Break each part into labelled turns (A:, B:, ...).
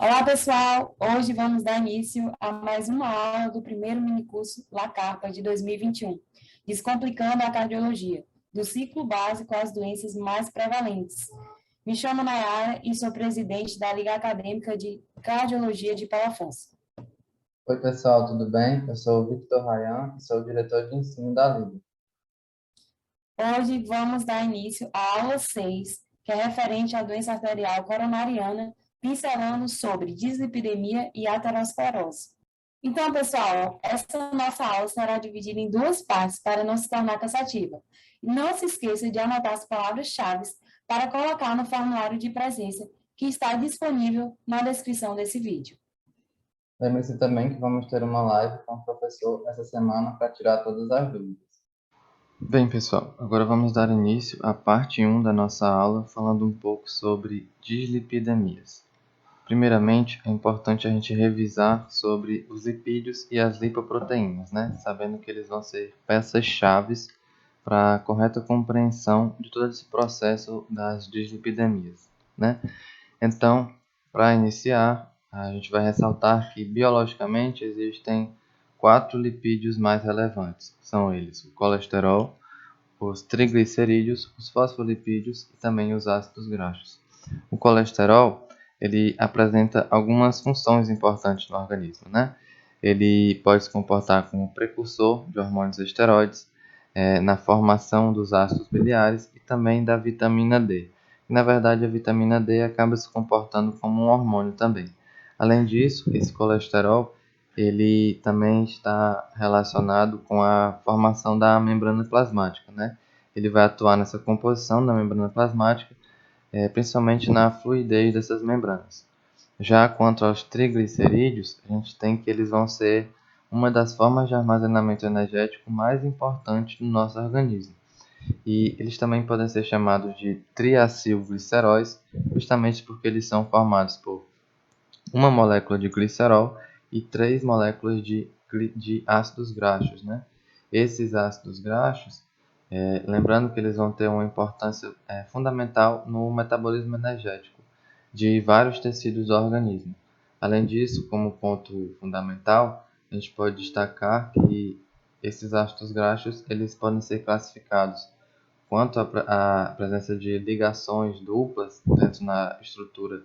A: Olá, pessoal! Hoje vamos dar início a mais uma aula do primeiro minicurso La Carpa de 2021, Descomplicando a Cardiologia, do ciclo básico às doenças mais prevalentes. Me chamo Nayara e sou presidente da Liga Acadêmica de Cardiologia de Palafox.
B: Oi, pessoal, tudo bem? Eu sou o Victor Rayan e sou o diretor de ensino da Liga.
A: Hoje vamos dar início à aula 6, que é referente à doença arterial coronariana, pincelando sobre dislipidemia e aterosclerose. Então, pessoal, essa nossa aula será dividida em duas partes para não se tornar cansativa. Não se esqueça de anotar as palavras-chave para colocar no formulário de presença que está disponível na descrição desse vídeo.
B: Lembre-se também que vamos ter uma live com o professor essa semana para tirar todas as dúvidas. Bem, pessoal, agora vamos dar início à parte 1 da nossa aula, falando um pouco sobre dislipidemias. Primeiramente, é importante a gente revisar sobre os lipídios e as lipoproteínas, né? Sabendo que eles vão ser peças-chaves para a correta compreensão de todo esse processo das dislipidemias, né? Então, para iniciar, a gente vai ressaltar que biologicamente existem 4 lipídios mais relevantes. São eles o colesterol, os triglicerídeos, os fosfolipídios e também os ácidos graxos. O colesterol, ele apresenta algumas funções importantes no organismo, né? Ele pode se comportar como precursor de hormônios esteroides, na formação dos ácidos biliares e também da vitamina D. E, na verdade, a vitamina D acaba se comportando como um hormônio também. Além disso, esse colesterol ele também está relacionado com a formação da membrana plasmática, né? Ele vai atuar nessa composição da membrana plasmática, principalmente na fluidez dessas membranas. Já quanto aos triglicerídeos, a gente tem que eles vão ser uma das formas de armazenamento energético mais importantes do nosso organismo. E eles também podem ser chamados de triacilgliceróis, justamente porque eles são formados por uma molécula de glicerol e 3 moléculas de ácidos graxos, né? Esses ácidos graxos, lembrando que eles vão ter uma importância fundamental no metabolismo energético de vários tecidos do organismo. Além disso, como ponto fundamental, a gente pode destacar que esses ácidos graxos eles podem ser classificados quanto à presença de ligações duplas dentro na estrutura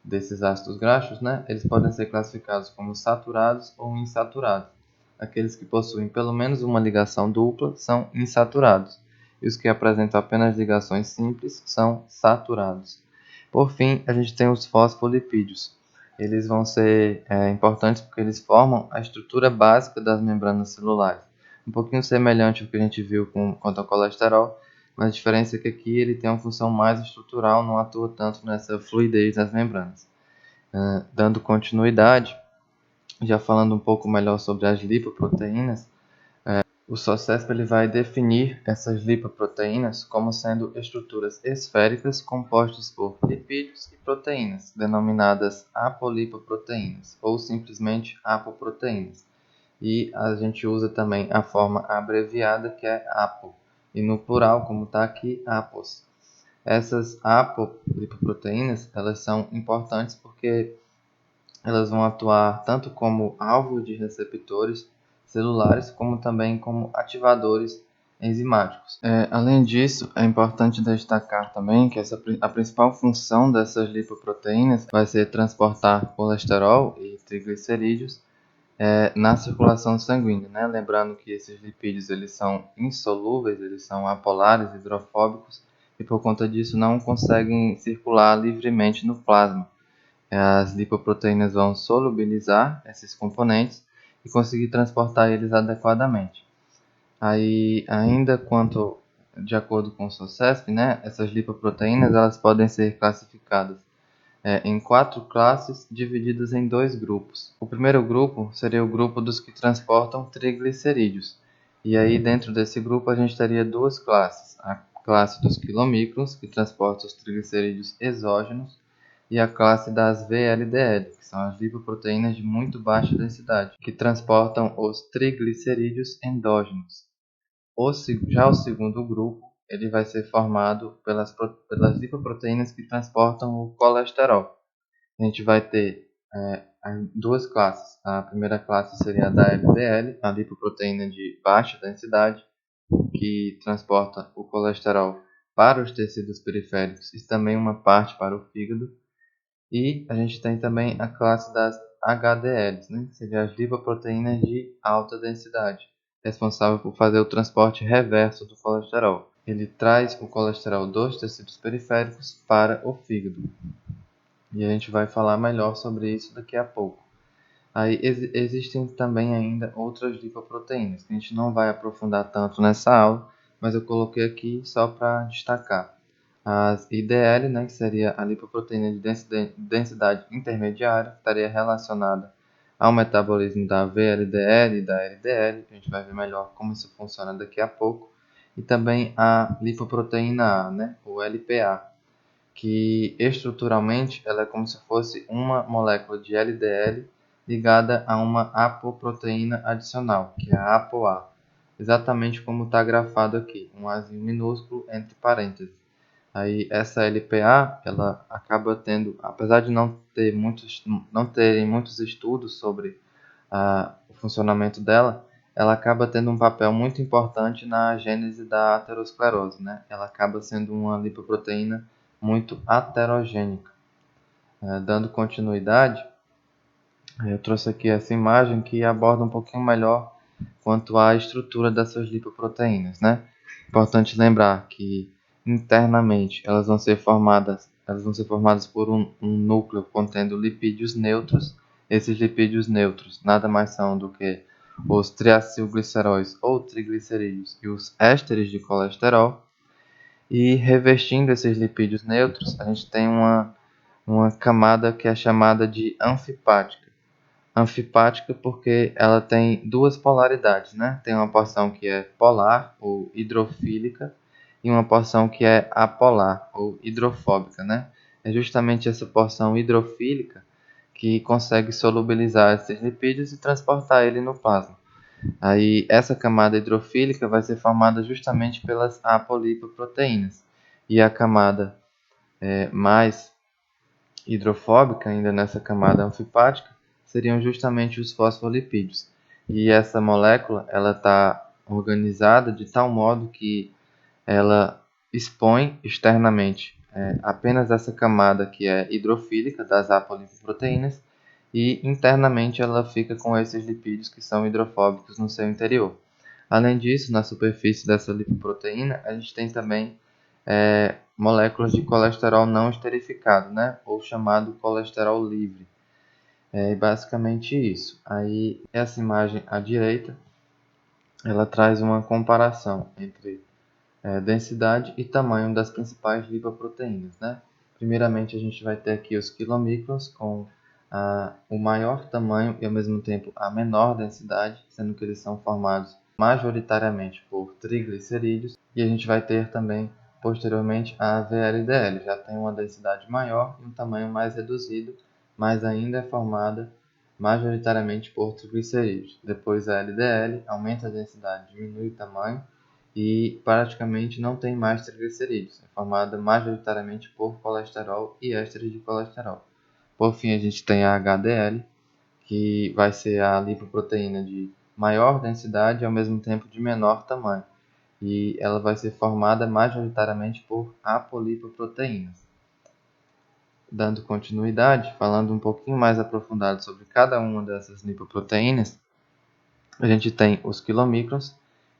B: desses ácidos graxos, né, eles podem ser classificados como saturados ou insaturados. Aqueles que possuem pelo menos uma ligação dupla são insaturados, e os que apresentam apenas ligações simples são saturados. Por fim, a gente tem os fosfolipídios. Eles vão ser importantes porque eles formam a estrutura básica das membranas celulares. Um pouquinho semelhante ao que a gente viu quanto ao colesterol, mas a diferença é que aqui ele tem uma função mais estrutural, não atua tanto nessa fluidez das membranas. Dando continuidade, já falando um pouco melhor sobre as lipoproteínas, o SOCESP ele vai definir essas lipoproteínas como sendo estruturas esféricas compostas por lipídios e proteínas, denominadas apolipoproteínas ou simplesmente apoproteínas. E a gente usa também a forma abreviada que é APO, e no plural, como está aqui, APOS. Essas apolipoproteínas elas são importantes porque elas vão atuar tanto como alvo de receptores celulares, como também como ativadores enzimáticos. Além disso, é importante destacar também que a principal função dessas lipoproteínas vai ser transportar colesterol e triglicerídeos na circulação sanguínea, né? Lembrando que esses lipídios eles são insolúveis, eles são apolares, hidrofóbicos, e por conta disso não conseguem circular livremente no plasma. As lipoproteínas vão solubilizar esses componentes e conseguir transportar eles adequadamente. Aí, ainda quanto de acordo com o SOCESP, né, essas lipoproteínas elas podem ser classificadas em 4 classes divididas em 2 grupos. O primeiro grupo seria o grupo dos que transportam triglicerídeos. E aí dentro desse grupo a gente teria 2 classes. A classe dos quilomicrons, que transporta os triglicerídeos exógenos, e a classe das VLDL, que são as lipoproteínas de muito baixa densidade, que transportam os triglicerídeos endógenos. Já o segundo grupo, ele vai ser formado pelas lipoproteínas que transportam o colesterol. a gente vai ter duas classes. A primeira classe seria a da LDL, a lipoproteína de baixa densidade, que transporta o colesterol para os tecidos periféricos e também uma parte para o fígado. E a gente tem também a classe das HDLs, né? Que seriam as lipoproteínas de alta densidade, responsável por fazer o transporte reverso do colesterol. Ele traz o colesterol dos tecidos periféricos para o fígado. E a gente vai falar melhor sobre isso daqui a pouco. Aí existem também ainda outras lipoproteínas, que a gente não vai aprofundar tanto nessa aula, mas eu coloquei aqui só para destacar. As IDL, né, que seria a lipoproteína de densidade intermediária, que estaria relacionada ao metabolismo da VLDL e da LDL, que a gente vai ver melhor como isso funciona daqui a pouco. E também a lipoproteína A, né, o LPA, que estruturalmente ela é como se fosse uma molécula de LDL ligada a uma apoproteína adicional, que é a ApoA, exatamente como está grafado aqui, um Azinho minúsculo entre parênteses. Aí essa LPA, ela acaba tendo, apesar de não terem muitos estudos sobre o funcionamento dela, ela acaba tendo um papel muito importante na gênese da aterosclerose, né? Ela acaba sendo uma lipoproteína muito aterogênica. Dando continuidade, eu trouxe aqui essa imagem que aborda um pouquinho melhor quanto à estrutura dessas lipoproteínas, né? Importante lembrar que internamente elas vão ser formadas por um núcleo contendo lipídios neutros. Esses lipídios neutros nada mais são do que os triacilgliceróis ou triglicerídeos e os ésteres de colesterol. E revestindo esses lipídios neutros, a gente tem uma camada que é chamada de anfipática. Anfipática porque ela tem duas polaridades, né? Tem uma porção que é polar ou hidrofílica e uma porção que é apolar ou hidrofóbica, né? É justamente essa porção hidrofílica que consegue solubilizar esses lipídios e transportar ele no plasma. Aí essa camada hidrofílica vai ser formada justamente pelas apolipoproteínas. E a camada mais hidrofóbica, ainda nessa camada anfipática, seriam justamente os fosfolipídios. E essa molécula ela está organizada de tal modo que ela expõe externamente apenas essa camada que é hidrofílica das apolipoproteínas e internamente ela fica com esses lipídios que são hidrofóbicos no seu interior. Além disso, na superfície dessa lipoproteína, a gente tem também moléculas de colesterol não esterificado, né? Ou chamado colesterol livre. É basicamente isso. Aí, essa imagem à direita, ela traz uma comparação entre densidade e tamanho das principais lipoproteínas, né? Primeiramente, a gente vai ter aqui os quilomicrons com o maior tamanho e, ao mesmo tempo, a menor densidade, sendo que eles são formados majoritariamente por triglicerídeos. E a gente vai ter também, posteriormente, a VLDL, já tem uma densidade maior e um tamanho mais reduzido, mas ainda é formada majoritariamente por triglicerídeos. Depois a LDL aumenta a densidade, diminui o tamanho e praticamente não tem mais triglicerídeos. É formada majoritariamente por colesterol e ésteres de colesterol. Por fim, a gente tem a HDL, que vai ser a lipoproteína de maior densidade e ao mesmo tempo de menor tamanho. E ela vai ser formada majoritariamente por apolipoproteínas. Dando continuidade, falando um pouquinho mais aprofundado sobre cada uma dessas lipoproteínas, a gente tem os quilomicrons,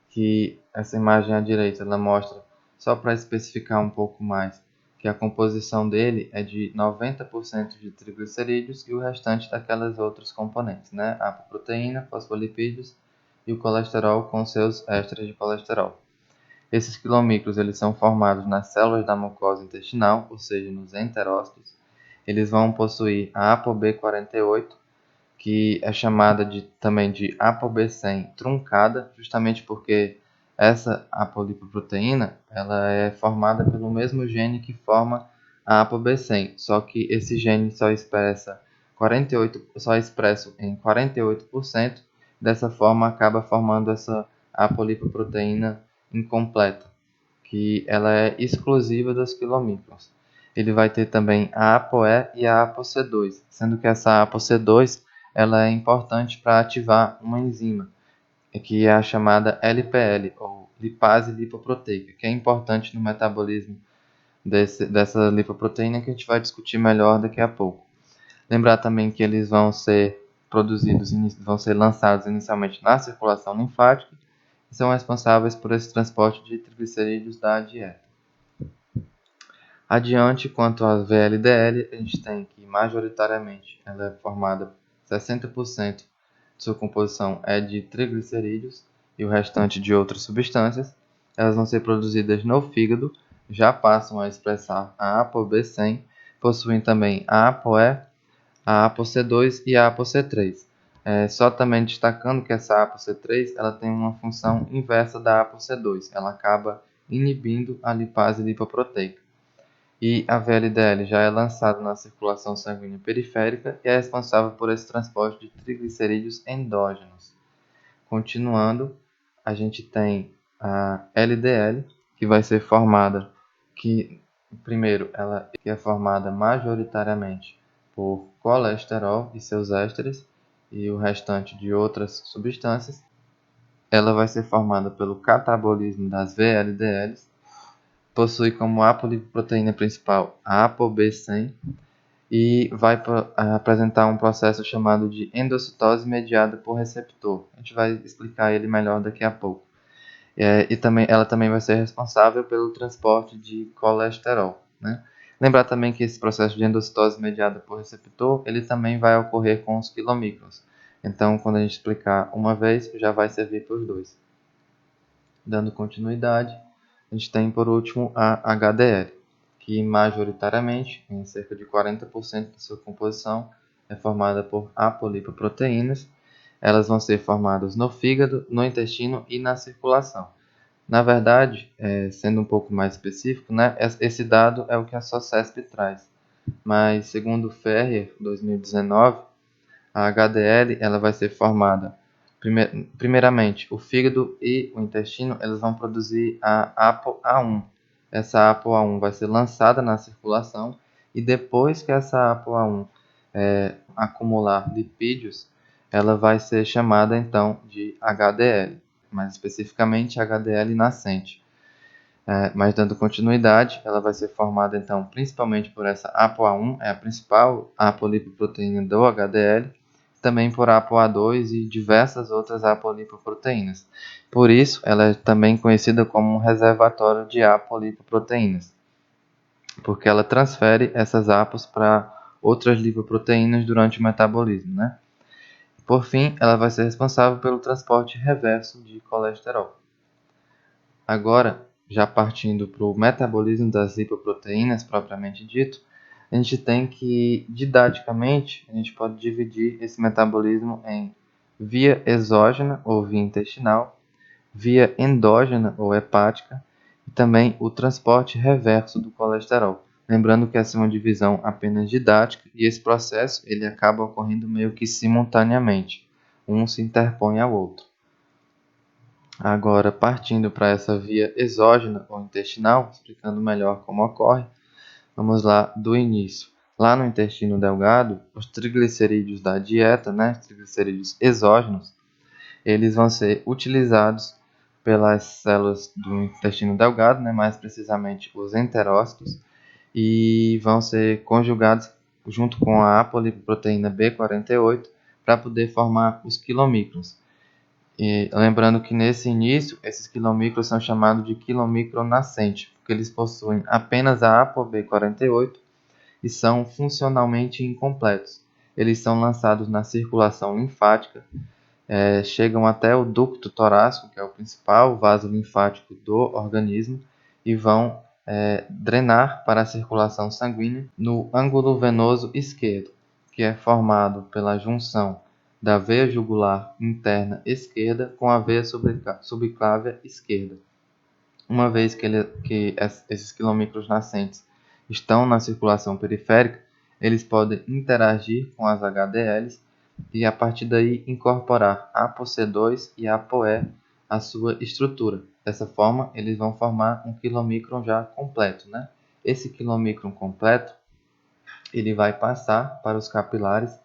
B: que essa imagem à direita ela mostra, só para especificar um pouco mais, que a composição dele é de 90% de triglicerídeos e o restante daquelas outros componentes, né? A proteína, fosfolipídios e o colesterol com seus ésteres de colesterol. Esses quilomicros eles são formados nas células da mucosa intestinal, ou seja, nos enterócitos. Eles vão possuir a ApoB48, que é chamada também de ApoB100 truncada, justamente porque essa apolipoproteína ela é formada pelo mesmo gene que forma a ApoB100, só que esse gene só expresso em 48%, dessa forma acaba formando essa apolipoproteína incompleta, que ela é exclusiva dos quilomicrons. ele vai ter também a ApoE e a ApoC2, sendo que essa ApoC2 ela é importante para ativar uma enzima, que é a chamada LPL, ou lipase lipoproteica, que é importante no metabolismo dessa lipoproteína, que a gente vai discutir melhor daqui a pouco. Lembrar também que eles vão ser lançados inicialmente na circulação linfática e são responsáveis por esse transporte de triglicerídeos da dieta. Adiante, quanto à VLDL, a gente tem que majoritariamente ela é formada 60% de sua composição é de triglicerídeos e o restante de outras substâncias. Elas vão ser produzidas no fígado, já passam a expressar a ApoB100, possuem também a ApoE, a ApoC2 e a ApoC3. Só também destacando que essa ApoC3 ela tem uma função inversa da ApoC2, ela acaba inibindo a lipase lipoproteica. E a VLDL já é lançada na circulação sanguínea periférica e é responsável por esse transporte de triglicerídeos endógenos. Continuando, a gente tem a LDL, que vai ser formada, ela é formada majoritariamente por colesterol e seus ésteres e o restante de outras substâncias. Ela vai ser formada pelo catabolismo das VLDLs, possui como apolipoproteína principal a ApoB100 e vai apresentar um processo chamado de endocitose mediada por receptor. A gente vai explicar ele melhor daqui a pouco. Ela também vai ser responsável pelo transporte de colesterol, né? Lembrar também que esse processo de endocitose mediada por receptor, ele também vai ocorrer com os quilomicrons. Então, quando a gente explicar uma vez, já vai servir para os dois. Dando continuidade, a gente tem por último a HDL, que majoritariamente, em cerca de 40% de sua composição, é formada por apolipoproteínas. Elas vão ser formadas no fígado, no intestino e na circulação. Na verdade, sendo um pouco mais específico, né, esse dado é o que a SOCESP traz. Mas, segundo o Ferrier, 2019, a HDL ela vai ser formada, primeiramente, o fígado e o intestino eles vão produzir a ApoA1. Essa ApoA1 vai ser lançada na circulação e depois que essa ApoA1 acumular lipídios, ela vai ser chamada então de HDL, mais especificamente HDL nascente. Mas dando continuidade, ela vai ser formada então principalmente por essa ApoA1, é a principal apolipoproteína do HDL, também por ApoA2 e diversas outras apolipoproteínas. Por isso, ela é também conhecida como um reservatório de apolipoproteínas, porque ela transfere essas apos para outras lipoproteínas durante o metabolismo, né? Por fim, ela vai ser responsável pelo transporte reverso de colesterol. Agora, já partindo para o metabolismo das lipoproteínas propriamente dito, a gente tem que, didaticamente, a gente pode dividir esse metabolismo em via exógena ou via intestinal, via endógena ou hepática e também o transporte reverso do colesterol. Lembrando que essa é uma divisão apenas didática e esse processo ele acaba ocorrendo meio que simultaneamente, um se interpõe ao outro. Agora, partindo para essa via exógena ou intestinal, explicando melhor como ocorre, vamos lá do início. Lá no intestino delgado, os triglicerídeos da dieta, né, triglicerídeos exógenos, eles vão ser utilizados pelas células do intestino delgado, né, mais precisamente os enterócitos, e vão ser conjugados junto com a apolipoproteína B48 para poder formar os quilomicrons. E lembrando que nesse início, esses quilomicrons são chamados de quilomicron nascente, porque eles possuem apenas a ApoB48 e são funcionalmente incompletos. Eles são lançados na circulação linfática, chegam até o ducto torácico, que é o principal vaso linfático do organismo, e vão drenar para a circulação sanguínea no ângulo venoso esquerdo, que é formado pela junção da veia jugular interna esquerda com a veia subclávia esquerda. Uma vez que esses quilomicrons nascentes estão na circulação periférica, eles podem interagir com as HDLs e a partir daí incorporar ApoC2 e ApoE à sua estrutura. Dessa forma, eles vão formar um quilomicron já completo, né? esse quilomicron completo ele vai passar para os capilares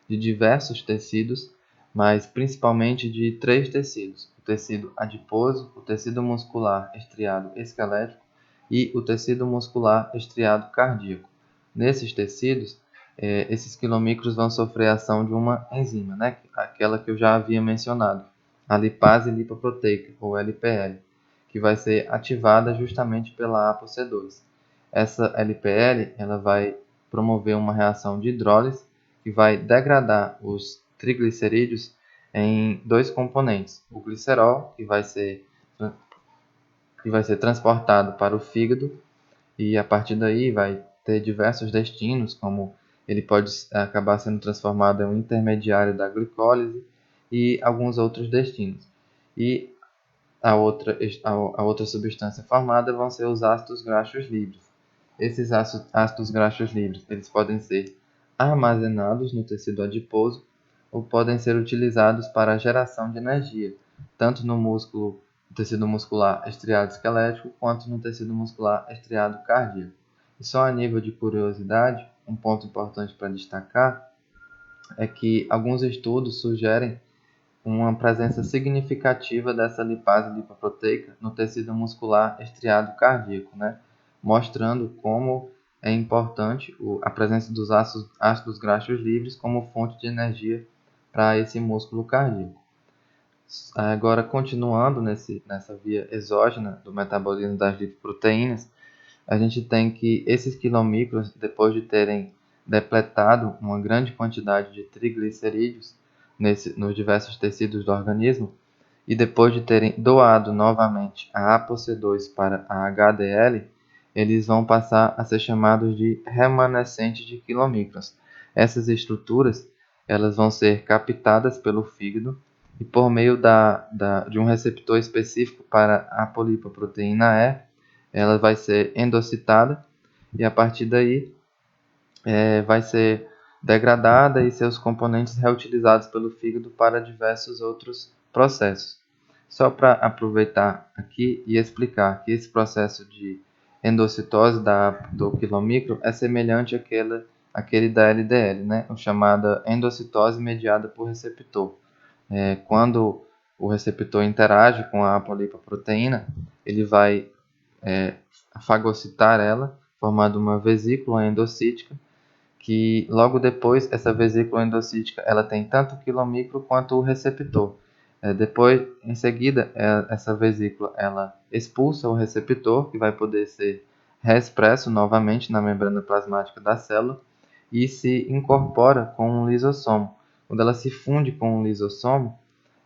B: de diversos tecidos, mas principalmente de 3 tecidos: o tecido adiposo, o tecido muscular estriado esquelético e o tecido muscular estriado cardíaco. Nesses tecidos, esses quilomicros vão sofrer a ação de uma enzima, né? Aquela que eu já havia mencionado, a lipase lipoproteica, ou LPL, que vai ser ativada justamente pela ApoC2. Essa LPL ela vai promover uma reação de hidrólise que vai degradar os triglicerídeos em 2 componentes: o glicerol, que vai ser transportado para o fígado, e a partir daí vai ter diversos destinos, como ele pode acabar sendo transformado em um intermediário da glicólise e alguns outros destinos. E a outra substância formada vão ser os ácidos graxos livres. Esses ácidos graxos livres eles podem ser armazenados no tecido adiposo ou podem ser utilizados para a geração de energia, tanto no tecido muscular estriado esquelético quanto no tecido muscular estriado cardíaco. E só a nível de curiosidade, um ponto importante para destacar é que alguns estudos sugerem uma presença significativa dessa lipase lipoproteica no tecido muscular estriado cardíaco, né? Mostrando como é importante a presença dos ácidos graxos livres como fonte de energia para esse músculo cardíaco. Agora, continuando nessa via exógena do metabolismo das lipoproteínas, a gente tem que esses quilomicros, depois de terem depletado uma grande quantidade de triglicerídeos nos diversos tecidos do organismo, e depois de terem doado novamente a ApoC2 para a HDL, eles vão passar a ser chamados de remanescentes de quilomicrons. Essas estruturas elas vão ser captadas pelo fígado e por meio de um receptor específico para a apolipoproteína E, ela vai ser endocitada e a partir daí vai ser degradada e seus componentes reutilizados pelo fígado para diversos outros processos. Só para aproveitar aqui e explicar que esse processo de endocitose do quilomicro é semelhante àquele da LDL, né? O chamada endocitose mediada por receptor. Quando o receptor interage com a apolipoproteína, ele vai fagocitar ela, formando uma vesícula endocítica, que logo depois essa vesícula endocítica ela tem tanto o quilomicro quanto o receptor. Depois, em seguida, essa vesícula ela expulsa o receptor, que vai poder ser reexpresso novamente na membrana plasmática da célula e se incorpora com um lisossomo. Quando ela se funde com um lisossomo,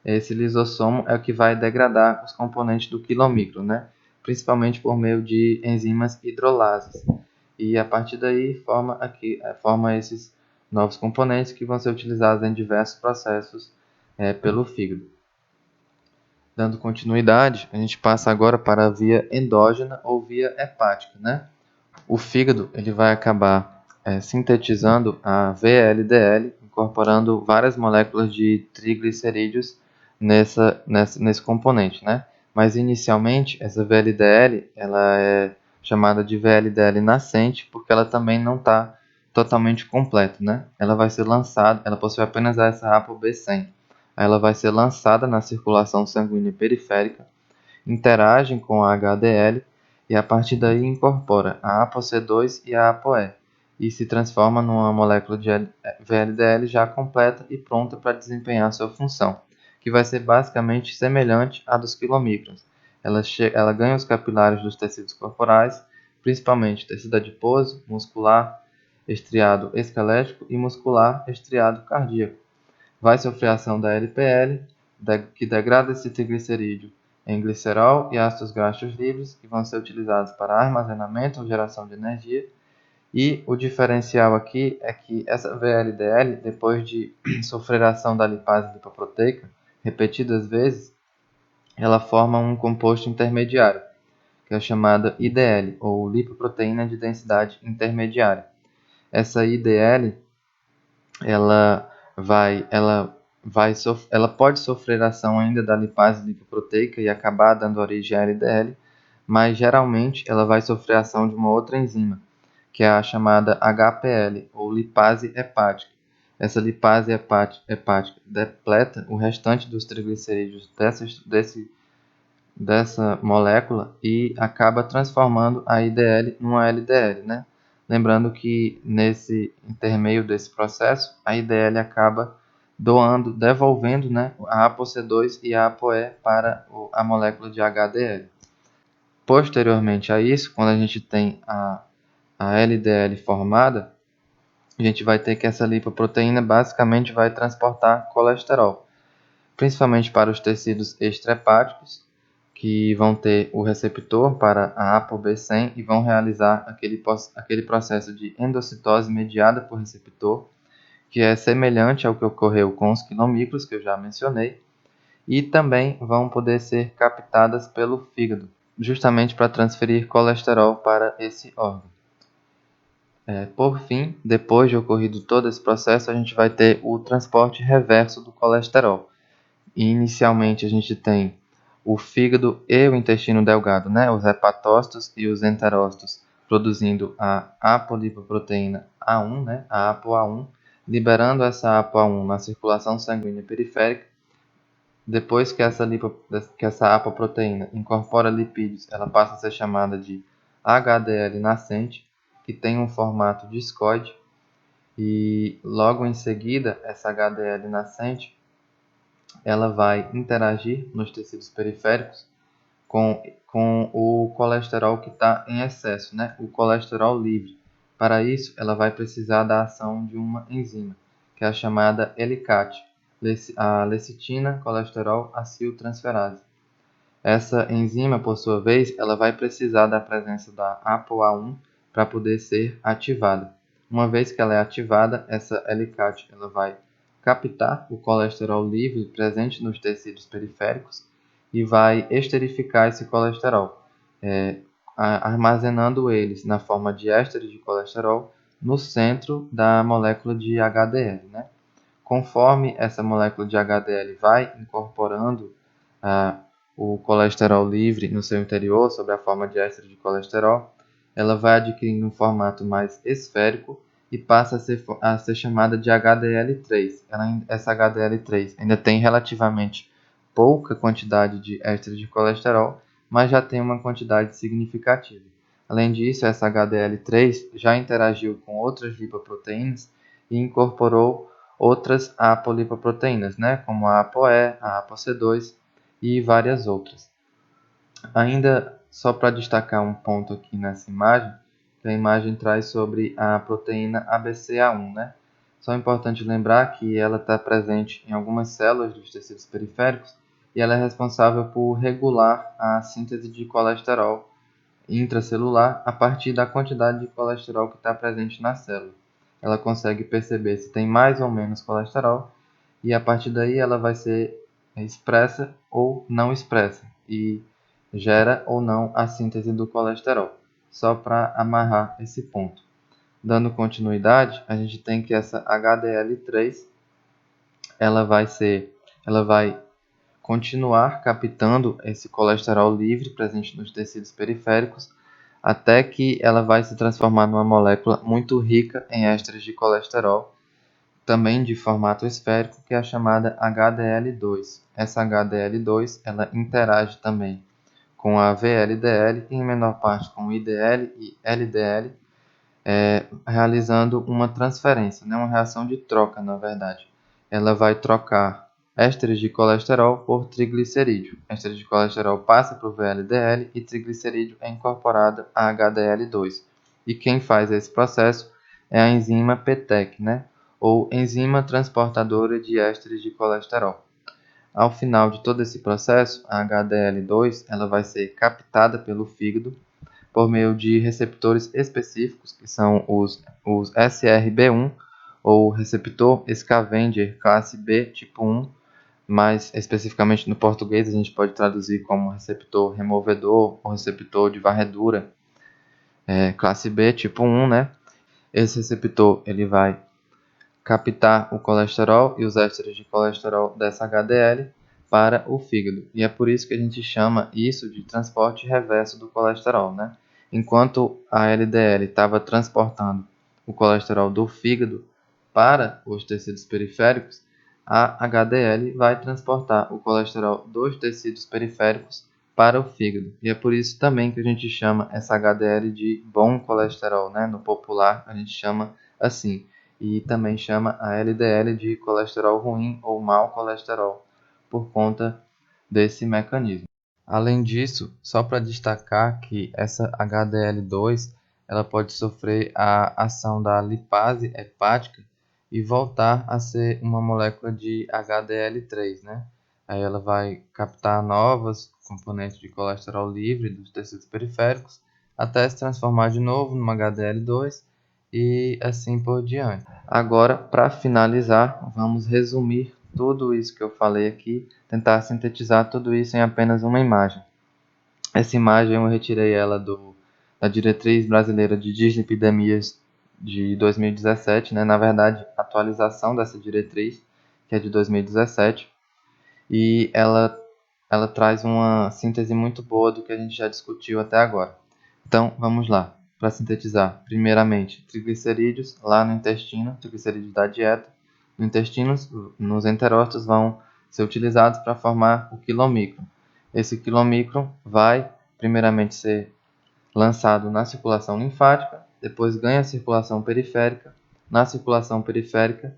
B: esse lisossomo é o que vai degradar os componentes do quilomicro, né? Principalmente por meio de enzimas hidrolases. E a partir daí forma esses novos componentes que vão ser utilizados em diversos processos pelo fígado. Dando continuidade, a gente passa agora para a via endógena ou via hepática, né? O fígado ele vai acabar sintetizando a VLDL, incorporando várias moléculas de triglicerídeos nesse componente, né? Mas inicialmente essa VLDL ela é chamada de VLDL nascente porque ela também não está totalmente completa, né? Ela vai ser lançada, ela possui apenas essa ApoB100. Ela vai ser lançada na circulação sanguínea periférica, interagem com a HDL e a partir daí incorpora a ApoC2 e a ApoE e se transforma numa molécula de VLDL já completa e pronta para desempenhar sua função, que vai ser basicamente semelhante à dos quilomicrons. Ela ganha os capilares dos tecidos corporais, principalmente tecido adiposo, muscular, estriado esquelético e muscular estriado cardíaco. Vai sofrer a ação da LPL, que degrada esse triglicerídeo em glicerol e ácidos graxos livres, que vão ser utilizados para armazenamento ou geração de energia. E o diferencial aqui é que essa VLDL, depois de sofrer a ação da lipase lipoproteica repetidas vezes, ela forma um composto intermediário, que é chamada IDL, ou lipoproteína de densidade intermediária. Essa IDL ela ela pode sofrer ação ainda da lipase lipoproteica e acabar dando origem à LDL, mas geralmente ela vai sofrer a ação de uma outra enzima, que é a chamada HPL, ou lipase hepática. Essa lipase hepática depleta o restante dos triglicerídeos dessa molécula e acaba transformando a IDL numa LDL, né? Lembrando que nesse intermeio desse processo, a IDL acaba devolvendo, né, a ApoC2 e a ApoE para a molécula de HDL. Posteriormente a isso, quando a gente tem a LDL formada, a gente vai ter que essa lipoproteína basicamente vai transportar colesterol, principalmente para os tecidos extrahepáticos, que vão ter o receptor para a ApoB100 e vão realizar aquele processo de endocitose mediada por receptor, que é semelhante ao que ocorreu com os quilomicros, que eu já mencionei, e também vão poder ser captadas pelo fígado, justamente para transferir colesterol para esse órgão. Por fim, depois de ocorrido todo esse processo, a gente vai ter o transporte reverso do colesterol. E inicialmente a gente tem o fígado e o intestino delgado, né? Os hepatócitos e os enterócitos, produzindo a apolipoproteína A1, né? A ApoA1, liberando essa ApoA1 na circulação sanguínea periférica. Depois que essa apoproteína incorpora lipídios, ela passa a ser chamada de HDL nascente, que tem um formato discoide, e logo em seguida essa HDL nascente ela vai interagir nos tecidos periféricos com o colesterol que está em excesso, né? O colesterol livre. Para isso, ela vai precisar da ação de uma enzima, que é a chamada helicase, a lecitina colesterol aciltransferase. Essa enzima, por sua vez, ela vai precisar da presença da ApoA1 para poder ser ativada. Uma vez que ela é ativada, essa helicase ela vai captar o colesterol livre presente nos tecidos periféricos e vai esterificar esse colesterol, armazenando eles na forma de ésteres de colesterol no centro da molécula de HDL, né? Conforme essa molécula de HDL vai incorporando o colesterol livre no seu interior, sob a forma de éster de colesterol, ela vai adquirindo um formato mais esférico e passa a ser chamada de HDL3. Essa HDL3 ainda tem relativamente pouca quantidade de éster de colesterol, mas já tem uma quantidade significativa. Além disso, essa HDL3 já interagiu com outras lipoproteínas e incorporou outras apolipoproteínas, né, como a ApoE, a ApoC2 e várias outras. Ainda só para destacar um ponto aqui nessa imagem, que a imagem traz sobre a proteína ABCA1, né? Só é importante lembrar que ela está presente em algumas células dos tecidos periféricos e ela é responsável por regular a síntese de colesterol intracelular a partir da quantidade de colesterol que está presente na célula. Ela consegue perceber se tem mais ou menos colesterol e a partir daí ela vai ser expressa ou não expressa e gera ou não a síntese do colesterol. Só para amarrar esse ponto. Dando continuidade, a gente tem que essa HDL3 ela vai continuar captando esse colesterol livre presente nos tecidos periféricos até que ela vai se transformar numa molécula muito rica em ésteres de colesterol, também de formato esférico, que é a chamada HDL2. Essa HDL2 ela interage também com a VLDL e em menor parte com IDL e LDL, realizando uma transferência, né? Uma reação de troca, na verdade. Ela vai trocar ésteres de colesterol por triglicerídeo. Ésteres de colesterol passa para o VLDL e triglicerídeo é incorporado a HDL2. E quem faz esse processo é a enzima PTEC, né? Ou enzima transportadora de ésteres de colesterol. Ao final de todo esse processo, a HDL2 ela vai ser captada pelo fígado por meio de receptores específicos, que são os SRB1, ou receptor scavenger classe B tipo 1, mais especificamente no português a gente pode traduzir como receptor removedor ou receptor de varredura, classe B tipo 1, né? Esse receptor ele vai captar o colesterol e os ésteres de colesterol dessa HDL, para o fígado. E é por isso que a gente chama isso de transporte reverso do colesterol, né? Enquanto a LDL estava transportando o colesterol do fígado para os tecidos periféricos, a HDL vai transportar o colesterol dos tecidos periféricos para o fígado. E é por isso também que a gente chama essa HDL de bom colesterol, né? No popular a gente chama assim. E também chama a LDL de colesterol ruim ou mau colesterol, por conta desse mecanismo. Além disso, só para destacar que essa HDL2 ela pode sofrer a ação da lipase hepática e voltar a ser uma molécula de HDL3, né? Aí ela vai captar novos componentes de colesterol livre dos tecidos periféricos até se transformar de novo numa HDL2 e assim por diante. Agora, para finalizar, vamos resumir tudo isso que eu falei aqui, tentar sintetizar tudo isso em apenas uma imagem. Essa imagem eu retirei ela da Diretriz Brasileira de Dislipidemias de 2017, né? Na verdade, atualização dessa diretriz, que é de 2017, e ela traz uma síntese muito boa do que a gente já discutiu até agora. Então, vamos lá. Para sintetizar, primeiramente, triglicerídeos lá no intestino, triglicerídeos da dieta. No intestino, nos enterócitos, vão ser utilizados para formar o quilomicron. Esse quilomicron vai, primeiramente, ser lançado na circulação linfática, depois ganha a circulação periférica. Na circulação periférica,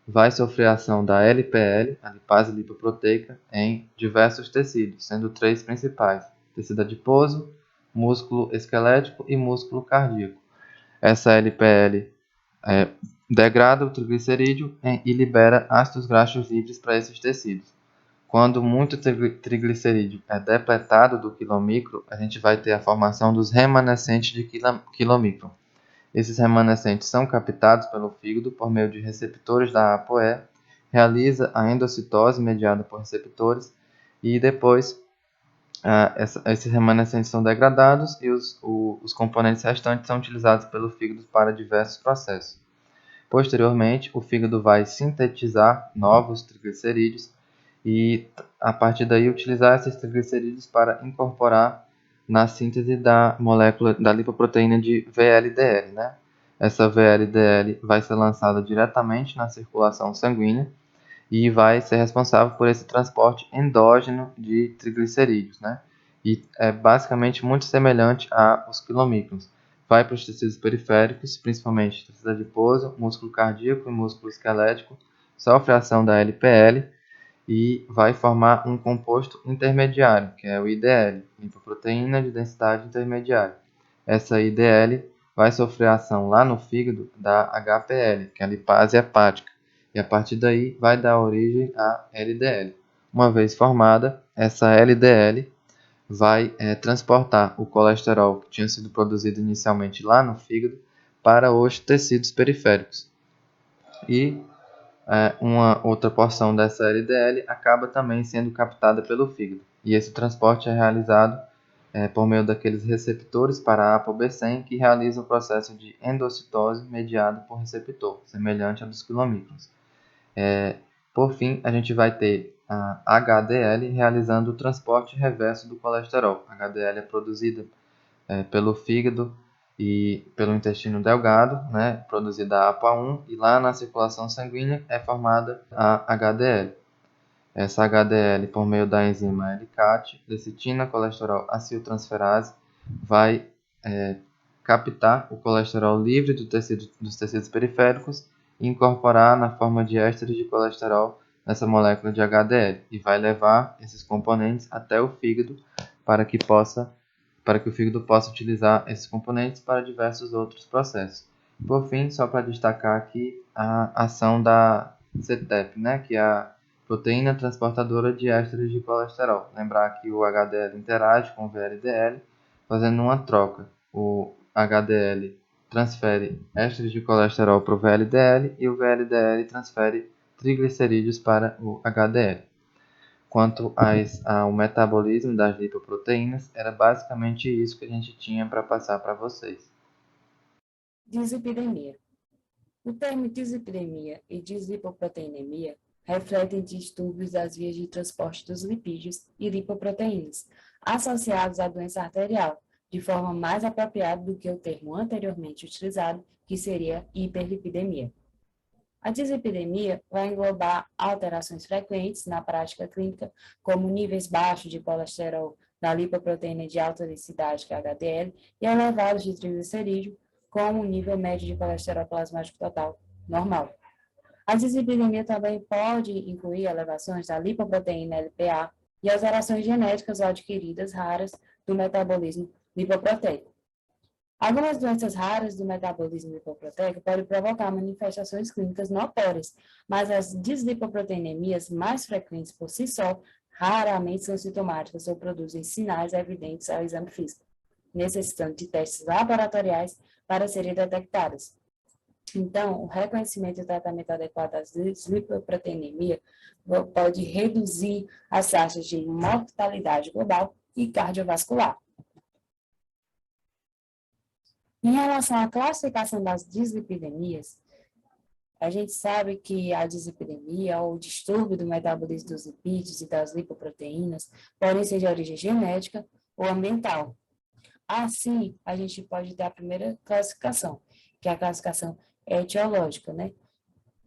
B: vai sofrer a ação da LPL, a lipase lipoproteica, em diversos tecidos, sendo três principais: tecido adiposo, músculo esquelético e músculo cardíaco. Essa LPL degrada o triglicerídeo e libera ácidos graxos livres para esses tecidos. Quando muito triglicerídeo é depletado do quilomicro, a gente vai ter a formação dos remanescentes de quilomicron. Esses remanescentes são captados pelo fígado por meio de receptores da ApoE, realiza a endocitose mediada por receptores e depois esses remanescentes são degradados e os componentes restantes são utilizados pelo fígado para diversos processos. Posteriormente, o fígado vai sintetizar novos triglicerídeos e, a partir daí, utilizar esses triglicerídeos para incorporar na síntese da molécula da lipoproteína de VLDL, né? Essa VLDL vai ser lançada diretamente na circulação sanguínea e vai ser responsável por esse transporte endógeno de triglicerídeos, né? E é basicamente muito semelhante aos quilomicrons. Vai para os tecidos periféricos, principalmente tecido adiposo, músculo cardíaco e músculo esquelético, sofre a ação da LPL e vai formar um composto intermediário, que é o IDL, lipoproteína de densidade intermediária. Essa IDL vai sofrer a ação lá no fígado da HPL, que é a lipase hepática, e a partir daí vai dar origem à LDL. Uma vez formada, essa LDL vai transportar o colesterol que tinha sido produzido inicialmente lá no fígado para os tecidos periféricos. E uma outra porção dessa LDL acaba também sendo captada pelo fígado. E esse transporte é realizado por meio daqueles receptores para a ApoB100 que realizam o processo de endocitose mediado por receptor, semelhante ao dos quilomicrons. Por fim, a gente vai ter a HDL realizando o transporte reverso do colesterol. A HDL é produzida pelo fígado e pelo intestino delgado, né, produzida a APA1, e lá na circulação sanguínea é formada a HDL. Essa HDL, por meio da enzima LCAT, lecitina colesterol aciltransferase, vai captar o colesterol livre dos tecidos periféricos e incorporar na forma de ésteres de colesterol nessa molécula de HDL e vai levar esses componentes até o fígado para que o fígado possa utilizar esses componentes para diversos outros processos. Por fim, só para destacar aqui a ação da CETP, né, que é a proteína transportadora de ésteres de colesterol. Lembrar que o HDL interage com o VLDL, fazendo uma troca. O HDL transfere ésteres de colesterol para o VLDL e o VLDL transfere triglicerídeos para o HDL. Quanto ao metabolismo das lipoproteínas, era basicamente isso que a gente tinha para passar para vocês.
A: Dislipidemia. O termo dislipidemia e dislipoproteinemia refletem distúrbios das vias de transporte dos lipídios e lipoproteínas, associados à doença arterial, de forma mais apropriada do que o termo anteriormente utilizado, que seria hiperlipidemia. A dislipidemia vai englobar alterações frequentes na prática clínica, como níveis baixos de colesterol da lipoproteína de alta densidade, que é HDL, e elevados de triglicerídeo, como o nível médio de colesterol plasmático total normal. A dislipidemia também pode incluir elevações da lipoproteína LPA e alterações genéticas ou adquiridas raras do metabolismo lipoproteico. Algumas doenças raras do metabolismo lipoproteico podem provocar manifestações clínicas notórias, mas as dislipoproteinemias mais frequentes por si só raramente são sintomáticas ou produzem sinais evidentes ao exame físico, necessitando de testes laboratoriais para serem detectadas. Então, o reconhecimento e o tratamento adequado das dislipoproteinemia pode reduzir as taxas de mortalidade global e cardiovascular. Em relação à classificação das dislipidemias, a gente sabe que a dislipidemia ou o distúrbio do metabolismo dos lipídios e das lipoproteínas podem ser de origem genética ou ambiental. Assim, a gente pode ter a primeira classificação, que é a classificação etiológica, né?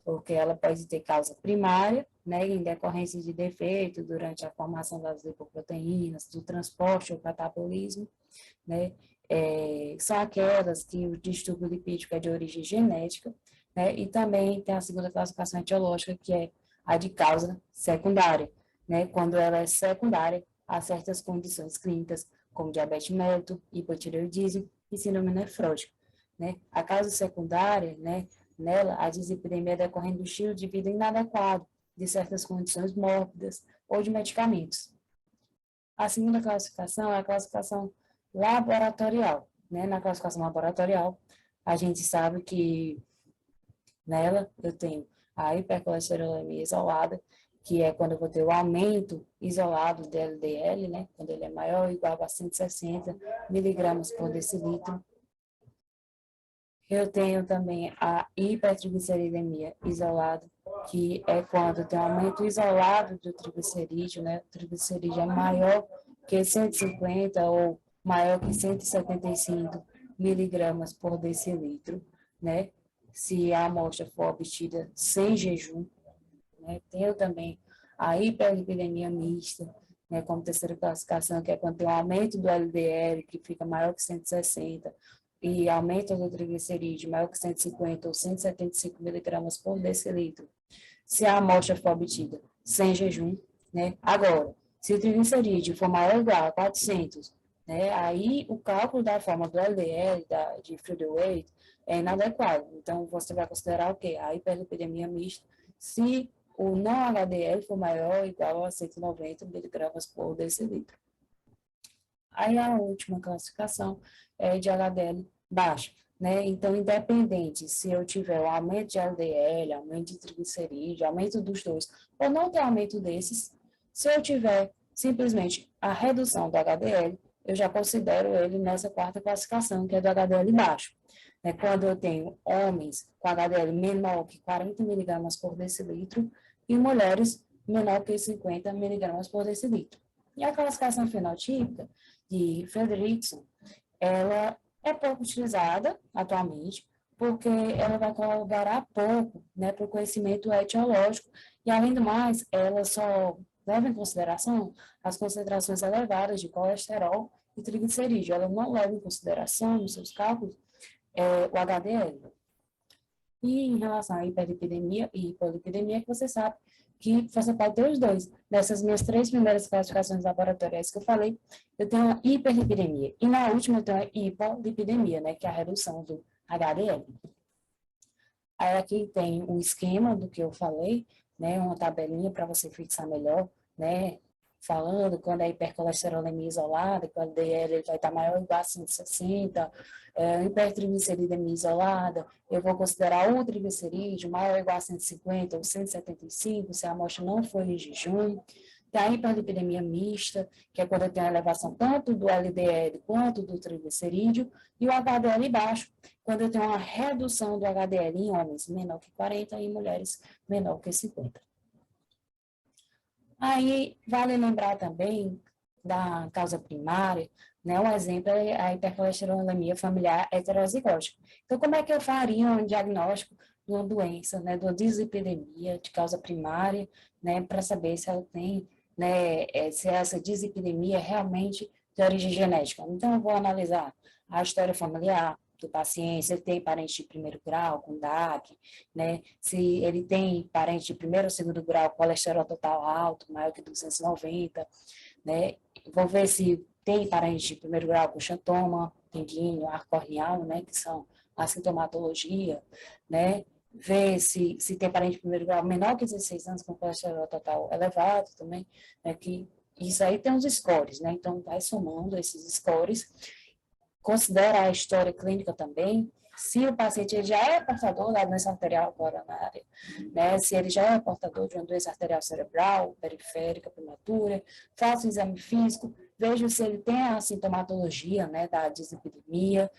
A: Porque ela pode ter causa primária, né, em decorrência de defeito durante a formação das lipoproteínas, do transporte ou catabolismo, né? São aquelas que o distúrbio lipídico é de origem genética, né? E também tem a segunda classificação etiológica, que é a de causa secundária, né? Quando ela é secundária a certas condições clínicas, como diabetes mellitus, hipotireoidismo e síndrome nefrótica, né? A causa secundária, né, nela, a dislipidemia é decorrente do estilo de vida inadequado, de certas condições mórbidas ou de medicamentos. A segunda classificação é a classificação laboratorial, né? Na classificação laboratorial, a gente sabe que nela eu tenho a hipercolesterolemia isolada, que é quando eu vou ter o aumento isolado do LDL, né? Quando ele é maior ou igual a 160 miligramas por decilitro. Eu tenho também a hipertrigliceridemia isolada, que é quando tem um aumento isolado do triglicerídeo, né? O triglicerídeo é maior que 150 ou maior que 175 miligramas por decilitro, né? Se a amostra for obtida sem jejum, né? Tenho também a hiperlipidemia mista, né, como terceira classificação, que é quando tem um aumento do LDL, que fica maior que 160, e aumento do triglicerídeo maior que 150 ou 175 miligramas por decilitro, se a amostra for obtida sem jejum, né? Agora, se o triglicerídeo for maior ou igual a 400, né, aí o cálculo da forma do LDL, de free weight, é inadequado. Então, você vai considerar o quê? A hiperlipidemia mista, se o não HDL for maior ou igual a 190 miligramas por decilitro. Aí a última classificação é de HDL baixo, né? Então, independente se eu tiver o aumento de LDL, aumento de triglicerídeo, aumento dos dois, ou não ter aumento desses, se eu tiver simplesmente a redução do HDL, eu já considero ele nessa quarta classificação, que é do HDL baixo. Quando eu tenho homens com HDL menor que 40 miligramas por decilitro e mulheres menor que 50 miligramas por decilitro. E a classificação fenotípica de Fredrickson, ela é pouco utilizada atualmente, porque ela vai colaborar pouco, né, para o conhecimento etiológico, e além do mais, ela só leva em consideração as concentrações elevadas de colesterol e triglicerídeo, ela não leva em consideração, nos seus cálculos, o HDL. E em relação à hiperlipidemia e hipolipidemia, que você sabe que você pode ter os dois. Nessas minhas 3 primeiras classificações laboratoriais que eu falei, eu tenho a hiperlipidemia. E na última eu tenho a hipolipidemia, né, que é a redução do HDL. Aí aqui tem o esquema do que eu falei, né, uma tabelinha para você fixar melhor, né, falando quando a hipercolesterolemia isolada, que o LDL vai estar maior ou igual a 160, hipertrigliceridemia isolada, eu vou considerar o triglicerídeo maior ou igual a 150 ou 175, se a amostra não for em jejum. Tem a hiperlipidemia mista, que é quando eu tenho a elevação tanto do LDL quanto do triglicerídeo, e o HDL baixo, quando eu tenho uma redução do HDL em homens menor que 40 e mulheres menor que 50. Aí, vale lembrar também da causa primária, né? Um exemplo é a hipercolesterolemia familiar heterozigótica. Então, como é que eu faria um diagnóstico de uma doença, né, de uma dislipidemia de causa primária, né, para saber se ela tem, né, se essa dislipidemia é realmente de origem genética? Então, eu vou analisar a história familiar do paciente, se ele tem parente de primeiro grau com DAC, né? Se ele tem parente de primeiro ou segundo grau, colesterol total alto, maior que 290, né? Vou ver se tem parente de primeiro grau com xantoma, tendíneo, arco corneal, né? Que são a sintomatologia, né? Ver se tem parente de primeiro grau menor que 16 anos com colesterol total elevado também, né? Que isso aí tem os scores, né? Então, vai somando esses scores, considera a história clínica também, se o paciente já é portador da doença arterial coronária, né, se ele já é portador de uma doença arterial cerebral, periférica, prematura, faça o exame físico, veja se ele tem a sintomatologia, né, da dislipidemia,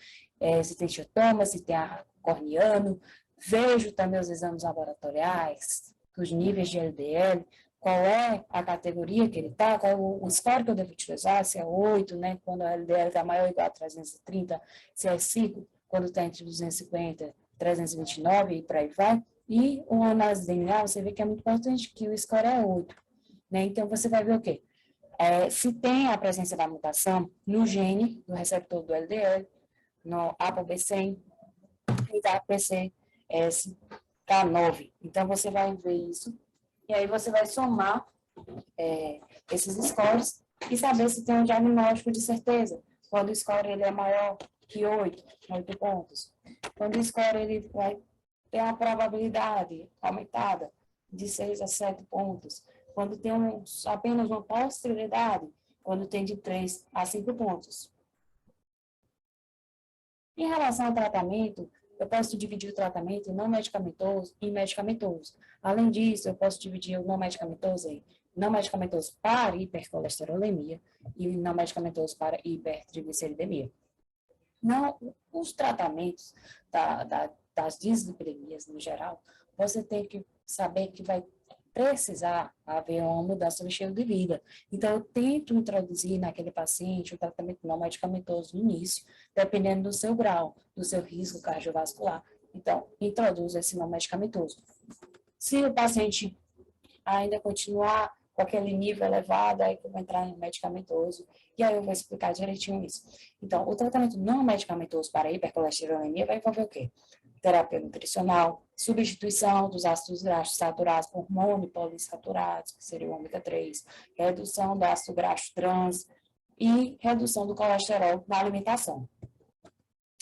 A: se tem xantoma, se tem arco corneano, vejo também os exames laboratoriais, os níveis de LDL, qual é a categoria que ele está, qual é o score que eu devo utilizar, se é 8, né, quando a LDL está maior ou igual a 330, se é 5, quando está entre 250 e 329 e por aí vai. E o análise DNA, você vê que é muito importante que o score é 8. Né? Então, você vai ver o quê? Se tem a presença da mutação no gene do receptor do LDL, no ApoB100 e da PCSK9. Então, você vai ver isso e aí você vai somar esses scores e saber se tem um diagnóstico de certeza. Quando o score ele é maior que 8 pontos. Quando o score ele vai ter uma probabilidade aumentada de 6 a 7 pontos. Quando tem apenas uma possibilidade, quando tem de 3 a 5 pontos. Em relação ao tratamento, eu posso dividir o tratamento em não medicamentoso e medicamentoso. Além disso, eu posso dividir o não medicamentoso em não medicamentoso para hipercolesterolemia e não medicamentoso para hipertrigliceridemia. Não, os tratamentos das dislipidemias, no geral, você tem que saber que vai precisar haver uma mudança no estilo de vida. Então, eu tento introduzir naquele paciente o tratamento não medicamentoso no início, dependendo do seu grau, do seu risco cardiovascular. Então, introduzo esse não medicamentoso. Se o paciente ainda continuar com aquele nível elevado, aí que eu vou entrar no medicamentoso, e aí eu vou explicar direitinho isso. Então, o tratamento não medicamentoso para hipercolesterolemia vai envolver o quê? Terapia nutricional, substituição dos ácidos graxos saturados por monopoliinsaturados, que seria o ômega 3, redução do ácido graxo trans e redução do colesterol na alimentação.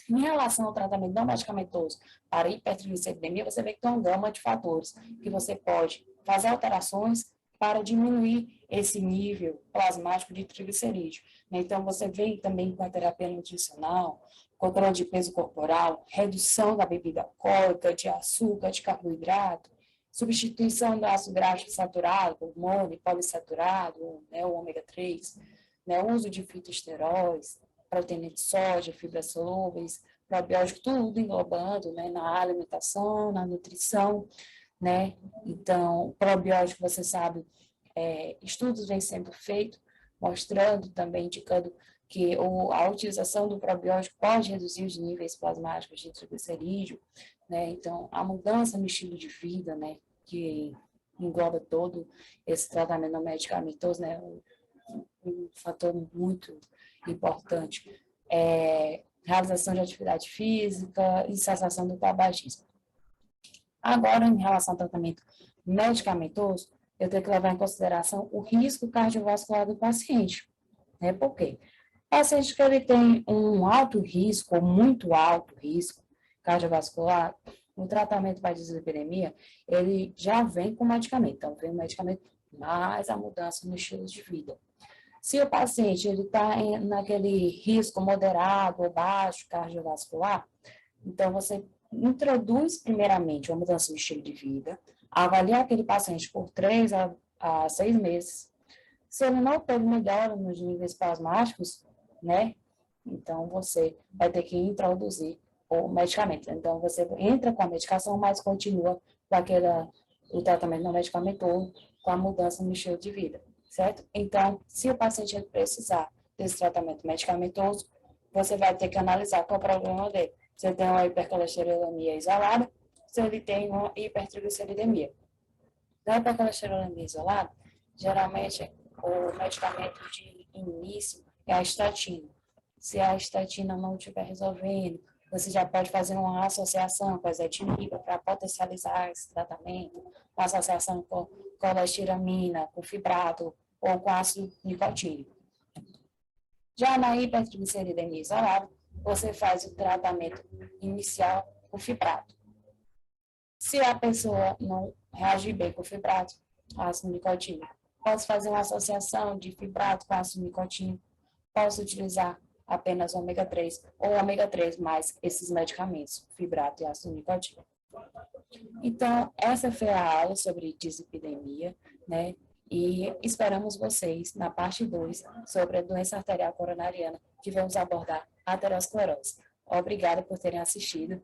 A: Em relação ao tratamento não medicamentoso para hipertrigliceridemia, você vê que tem uma gama de fatores que você pode fazer alterações para diminuir esse nível plasmático de triglicerídeo. Então, você vem também com a terapia nutricional, controle de peso corporal, redução da bebida alcoólica, de açúcar, de carboidrato, substituição do ácido graxo saturado por monopoliinsaturado, né, o ômega 3, né, uso de fitoesteróis, proteína de soja, fibras solúveis, probiótico, tudo englobando, né, na alimentação, na nutrição, né? Então, probiótico, você sabe, estudos vêm sendo feitos, mostrando também, indicando que a utilização do probiótico pode reduzir os níveis plasmáticos de triglicerídeo, né? Então, a mudança no estilo de vida, né, que engloba todo esse tratamento não medicamentoso, né, um fator muito importante. Realização de atividade física e cessação do tabagismo. Agora, em relação ao tratamento medicamentoso, eu tenho que levar em consideração o risco cardiovascular do paciente. Né? Por quê? O paciente que ele tem um alto risco, ou muito alto risco cardiovascular, o tratamento para dislipidemia, ele já vem com medicamento. Então, vem o medicamento mais a mudança no estilo de vida. Se o paciente está naquele risco moderado ou baixo cardiovascular, então você introduz primeiramente uma mudança no estilo de vida, avalia aquele paciente por 3 a 6 meses. Se ele não teve melhora nos níveis plasmáticos, né, então você vai ter que introduzir o medicamento. Então você entra com a medicação, mas continua com o tratamento não medicamentoso com a mudança no estilo de vida, certo? Então, se o paciente precisar desse tratamento medicamentoso, você vai ter que analisar qual é o problema dele. Se ele tem uma hipercolesterolemia isolada, se ele tem uma hipertrigliceridemia. Da hipercolesterolemia isolada, geralmente o medicamento de início é a estatina. Se a estatina não estiver resolvendo, você já pode fazer uma associação com a ezetimibe para potencializar esse tratamento, uma associação com colestiramina, com fibrato ou com ácido nicotínico. Já na hipertrigliceridemia isolada, você faz o tratamento inicial com fibrato. Se a pessoa não reagir bem com o fibrato, ácido nicotínico, posso fazer uma associação de fibrato com ácido nicotínico, posso utilizar apenas ômega 3 ou ômega 3 mais esses medicamentos, fibrato e ácido nicotínico. Então, essa foi a aula sobre dislipidemia, né? E esperamos vocês na parte 2 sobre a doença arterial coronariana, que vamos abordar a aterosclerose. Obrigada por terem assistido.